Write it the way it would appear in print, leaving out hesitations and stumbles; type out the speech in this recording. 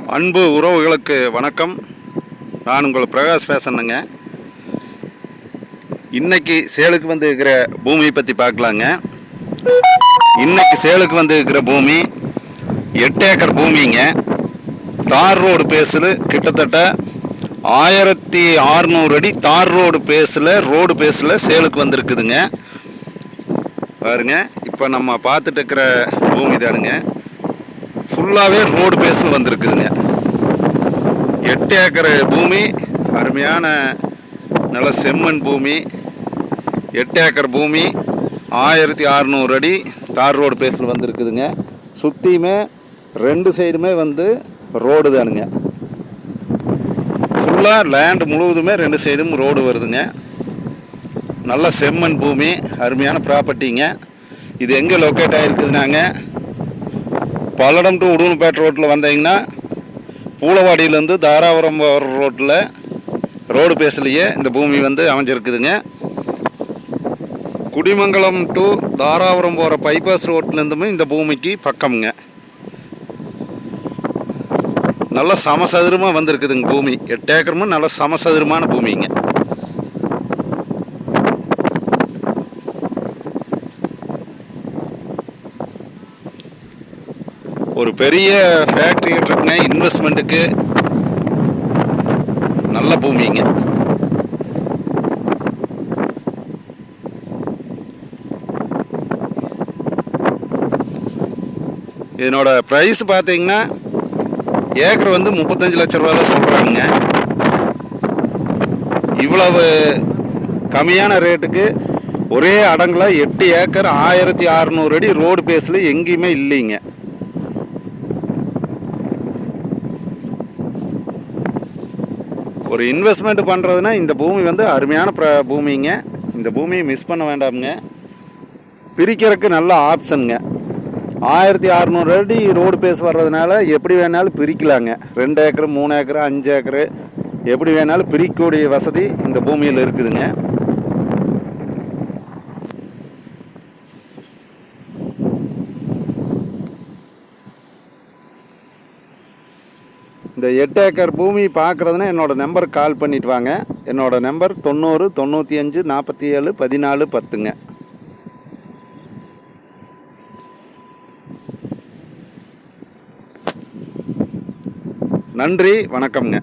அன்பு உறவுகளுக்கு வணக்கம். நான் உங்கள் பிரகாஷ் பேசுகிறேங்க. இன்னைக்கு சேலுக்கு வந்து இருக்கிற பூமியை பற்றி பார்க்கலாங்க. இன்னைக்கு சேலுக்கு வந்து இருக்கிற பூமி 8 ஏக்கர் பூமிங்க. தார் ரோடு பேஸில் கிட்டத்தட்ட 1600 அடி தார் ரோடு பேஸில் சேலுக்கு வந்திருக்குதுங்க. பாருங்க, இப்போ நம்ம பார்த்துட்டு இருக்கிற பூமி தானுங்க. ஃபுல்லாகவே ரோடு பேஸில் வந்திருக்குதுங்க. 8 ஏக்கர் பூமி, அருமையான நல்ல செம்மண் பூமி. 8 ஏக்கர் பூமி 1600 அடி தார் ரோடு பேஸில் வந்திருக்குதுங்க. சுற்றியுமே 2 சைடுமே வந்து ரோடு தானுங்க. ஃபுல்லாக லேண்டு முழுவதுமே 2 சைடும் ரோடு வருதுங்க. நல்ல செம்மண் பூமி, அருமையான ப்ராப்பர்ட்டிங்க. இது எங்கே லொக்கேட் ஆகிருக்குதுனாங்க, பல்லடம் டு உடுமல்பேட்டை ரோட்டில் வந்தீங்கன்னா பூலவாடியிலேருந்து தாராபுரம் போகிற ரோட்டில் ரோடு பேஸ்லேயே இந்த பூமி வந்து அமைஞ்சிருக்குதுங்க. குடிமங்கலம் டு தாராபுரம் போகிற பைபாஸ் ரோட்லேருந்துமே இந்த பூமிக்கு பக்கம்ங்க. நல்ல சமசதுரமாக வந்திருக்குதுங்க பூமி. 8 ஏக்கரும் நல்ல சமசதுரமான பூமிங்க. ஒரு பெரிய ஃபேக்ட்ரி இருக்குங்க. இன்வெஸ்ட்மெண்ட்டுக்கு நல்ல பூமிங்க. இதனோட ப்ரைஸ் பார்த்தீங்கன்னா ஏக்கர் வந்து 35 லட்ச ரூபா தான் சொல்கிறாங்க. இவ்வளவு கம்மியான ரேட்டுக்கு ஒரே அடங்கில் 8 ஏக்கர் 1600 அடி ரோடு பேஸில் எங்கேயுமே இல்லைங்க. ஒரு இன்வெஸ்ட்மெண்ட் பண்ணுறதுனா இந்த பூமி வந்து அருமையான பூமிங்க. இந்த பூமியை மிஸ் பண்ண வேண்டாமுங்க. பிரிக்கிறதுக்கு நல்ல ஆப்ஷனுங்க. 1600 அடி ரோடு பேஸ் வர்றதுனால எப்படி வேணாலும் பிரிக்கலாங்க. 2 ஏக்கர் 3 ஏக்கர் 5 ஏக்கரு எப்படி வேணாலும் பிரிக்கக்கூடிய வசதி இந்த பூமியில் இருக்குதுங்க. இந்த 8 ஏக்கர் பூமி பார்க்குறதுனா என்னோடய நம்பருக்கு கால் பண்ணிட்டு வாங்க. என்னோடய நம்பர் 90 95 47 14 10ங்க. நன்றி, வணக்கம்ங்க.